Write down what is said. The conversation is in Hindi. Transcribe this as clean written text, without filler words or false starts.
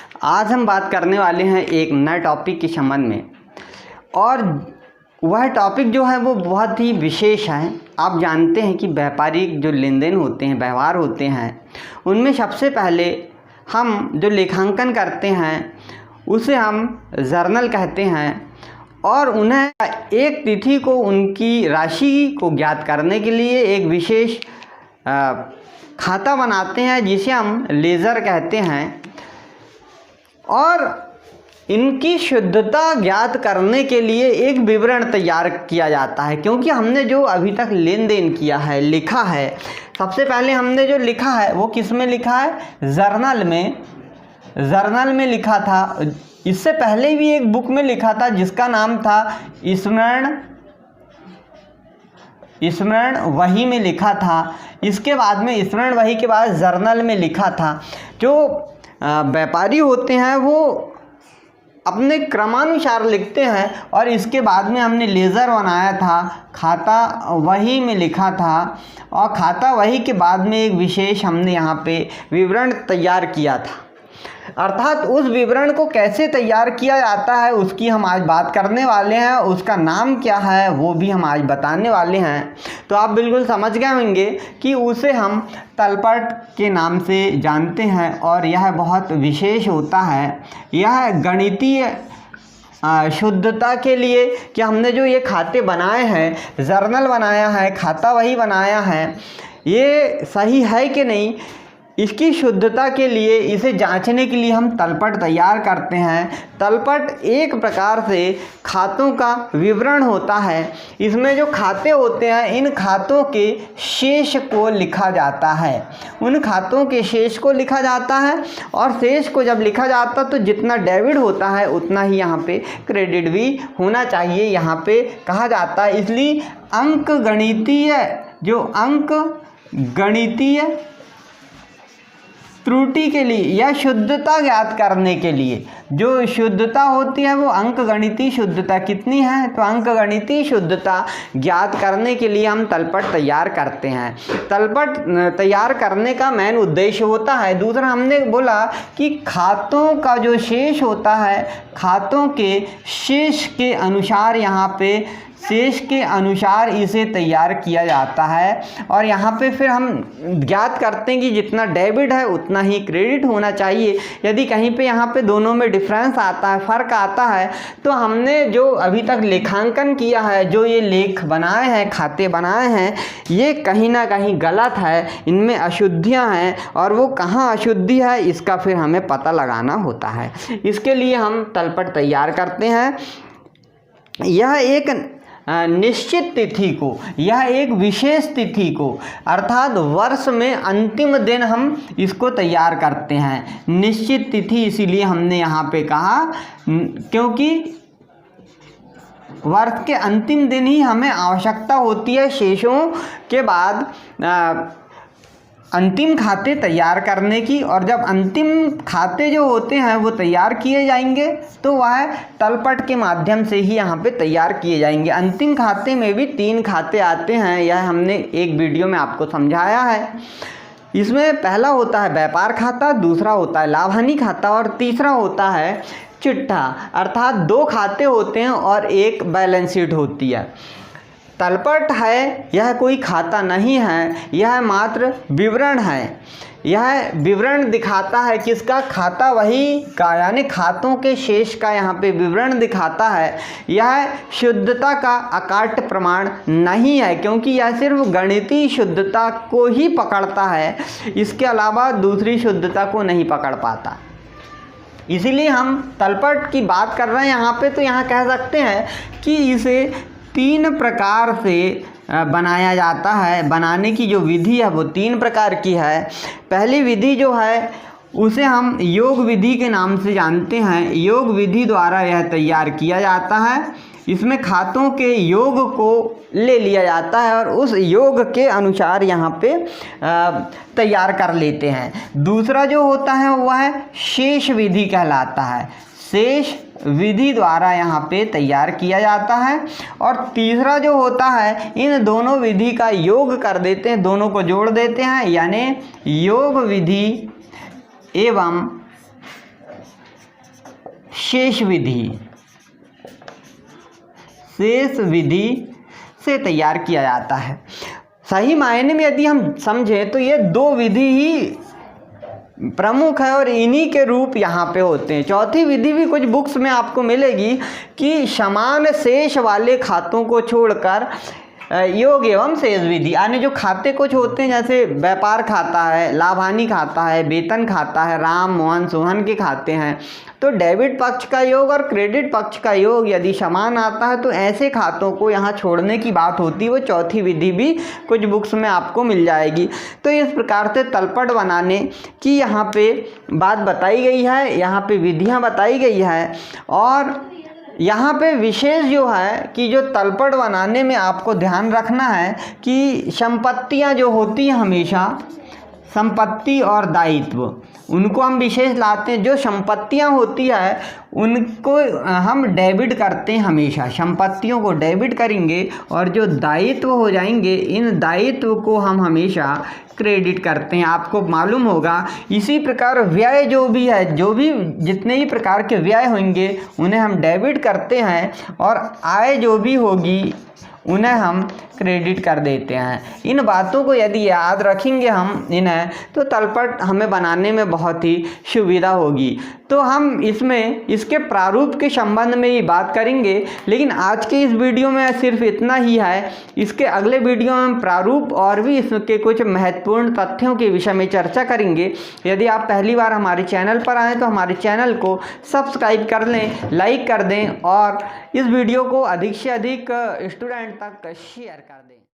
आज हम बात करने वाले हैं एक नए टॉपिक के संबंध में, और वह टॉपिक जो है वो बहुत ही विशेष है। आप जानते हैं कि व्यापारिक जो लेन देन होते हैं, व्यवहार होते हैं, उनमें सबसे पहले हम जो लेखांकन करते हैं उसे हम जर्नल कहते हैं, और उन्हें एक तिथि को उनकी राशि को ज्ञात करने के लिए एक विशेष खाता बनाते हैं जिसे हम लेजर कहते हैं, और इनकी शुद्धता ज्ञात करने के लिए एक विवरण तैयार किया जाता है। क्योंकि हमने जो अभी तक लेन देन किया है, लिखा है, सबसे पहले हमने जो लिखा है वो किस में लिखा है? जर्नल में लिखा था। इससे पहले भी एक बुक में लिखा था जिसका नाम था स्मरण वही में लिखा था। इसके बाद में स्मरण वही के बाद जर्नल में लिखा था। जो व्यापारी होते हैं वो अपने क्रमानुसार लिखते हैं, और इसके बाद में हमने लेज़र बनाया था, खाता वही में लिखा था, और खाता वही के बाद में एक विशेष हमने यहाँ पे विवरण तैयार किया था। अर्थात उस विवरण को कैसे तैयार किया जाता है उसकी हम आज बात करने वाले हैं। उसका नाम क्या है वो भी हम आज बताने वाले हैं। तो आप बिल्कुल समझ गए होंगे कि उसे हम तलपट के नाम से जानते हैं, और यह बहुत विशेष होता है। यह गणितीय शुद्धता के लिए कि हमने जो ये खाते बनाए हैं, जर्नल बनाया है, खाता वही बनाया है, ये सही है कि नहीं, इसकी शुद्धता के लिए, इसे जांचने के लिए हम तलपट तैयार करते हैं। तलपट एक प्रकार से खातों का विवरण होता है। इसमें जो खाते होते हैं, इन खातों के शेष को लिखा जाता है। उन खातों के शेष को लिखा जाता है, और शेष को जब लिखा जाता है तो जितना डेबिट होता है उतना ही यहाँ पे क्रेडिट भी होना चाहिए, यहाँ पे कहा जाता है। इसलिए अंक गणितीय त्रुटि के लिए या शुद्धता ज्ञात करने के लिए, जो शुद्धता होती है वो अंकगणितीय शुद्धता कितनी है, तो अंकगणितीय शुद्धता ज्ञात करने के लिए हम तलपट तैयार करते हैं। तलपट तैयार करने का मेन उद्देश्य होता है। दूसरा हमने बोला कि खातों का जो शेष होता है, खातों के शेष के अनुसार यहाँ पे शेष के अनुसार इसे तैयार किया जाता है, और यहाँ पे फिर हम ज्ञात करते हैं कि जितना डेबिट है उतना ही क्रेडिट होना चाहिए। यदि कहीं पे यहाँ पे दोनों में डिफरेंस आता है, फ़र्क आता है, तो हमने जो अभी तक लेखांकन किया है, जो ये लेख बनाए हैं, खाते बनाए हैं, ये कहीं ना कहीं गलत है, इनमें अशुद्धियाँ हैं, और वो कहाँ अशुद्धि है इसका फिर हमें पता लगाना होता है। इसके लिए हम तलपट तैयार करते हैं। यह एक निश्चित तिथि को, यह एक विशेष तिथि को, अर्थात वर्ष में अंतिम दिन हम इसको तैयार करते हैं। निश्चित तिथि इसीलिए हमने यहाँ पे कहा क्योंकि वर्ष के अंतिम दिन ही हमें आवश्यकता होती है शेषों के बाद अंतिम खाते तैयार करने की। और जब अंतिम खाते जो होते हैं वो तैयार किए जाएंगे तो वह तलपट के माध्यम से ही यहाँ पे तैयार किए जाएंगे। अंतिम खाते में भी 3 खाते आते हैं, यह हमने एक वीडियो में आपको समझाया है। इसमें पहला होता है व्यापार खाता, दूसरा होता है लाभ हानि खाता, और तीसरा होता है चिट्ठा। अर्थात 2 खाते होते हैं और एक बैलेंस शीट होती है। तलपट है, यह कोई खाता नहीं है, यह मात्र विवरण है। यह विवरण दिखाता है किसका? खाता वही का, यानी खातों के शेष का यहाँ पे विवरण दिखाता है। यह शुद्धता का अकाट्य प्रमाण नहीं है, क्योंकि यह सिर्फ गणितीय शुद्धता को ही पकड़ता है, इसके अलावा दूसरी शुद्धता को नहीं पकड़ पाता। इसीलिए हम तलपट की बात कर रहे हैं यहाँ पे, तो यहाँ कह सकते हैं कि इसे 3 प्रकार से बनाया जाता है। बनाने की जो विधि है वो 3 प्रकार की है। पहली विधि जो है उसे हम योग विधि के नाम से जानते हैं। योग विधि द्वारा यह तैयार किया जाता है। इसमें खातों के योग को ले लिया जाता है और उस योग के अनुसार यहाँ पे तैयार कर लेते हैं। दूसरा जो होता है वह शेष विधि कहलाता है। शेष विधि द्वारा यहाँ पे तैयार किया जाता है। और तीसरा जो होता है, इन दोनों विधि का योग कर देते हैं, दोनों को जोड़ देते हैं, यानी योग विधि एवं शेष विधि से तैयार किया जाता है। सही मायने में यदि हम समझें तो ये दो विधि ही प्रमुख है और इन्हीं के रूप यहाँ पे होते हैं। चौथी विधि भी कुछ बुक्स में आपको मिलेगी कि समान शेष वाले खातों को छोड़कर योग एवं शेष विधि, यानी जो खाते कुछ होते हैं जैसे व्यापार खाता है, लाभ हानि खाता है, वेतन खाता है, राम मोहन सोहन के खाते हैं, तो डेबिट पक्ष का योग और क्रेडिट पक्ष का योग यदि समान आता है तो ऐसे खातों को यहाँ छोड़ने की बात होती है। वो चौथी विधि भी कुछ बुक्स में आपको मिल जाएगी। तो इस प्रकार से तलपट बनाने की यहाँ पे बात बताई गई है, यहाँ पे विधियाँ बताई गई है। और यहाँ पे विशेष जो है कि जो तलपट बनाने में आपको ध्यान रखना है कि संपत्तियाँ जो होती हैं हमेशा, संपत्ति और दायित्व, उनको हम विशेष लाते हैं। जो संपत्तियाँ होती है उनको हम डेबिट करते हैं हमेशा, संपत्तियों को डेबिट करेंगे, और जो दायित्व हो जाएंगे इन दायित्व को हम हमेशा क्रेडिट करते हैं। आपको मालूम होगा इसी प्रकार व्यय जो भी है, जो भी जितने ही प्रकार के व्यय होंगे उन्हें हम डेबिट करते हैं, और आय जो भी होगी उन्हें हम क्रेडिट कर देते हैं। इन बातों को यदि याद रखेंगे हम इन्हें, तो तलपट हमें बनाने में बहुत ही सुविधा होगी। तो हम इसमें इसके प्रारूप के संबंध में ही बात करेंगे, लेकिन आज के इस वीडियो में सिर्फ इतना ही है। इसके अगले वीडियो में हम प्रारूप और भी इसके कुछ महत्वपूर्ण तथ्यों के विषय में चर्चा करेंगे। यदि आप पहली बार हमारे चैनल पर आएँ तो हमारे चैनल को सब्सक्राइब कर लें, लाइक कर दें और इस वीडियो को अधिक से अधिक स्टूडेंट तक शेयर कर दें।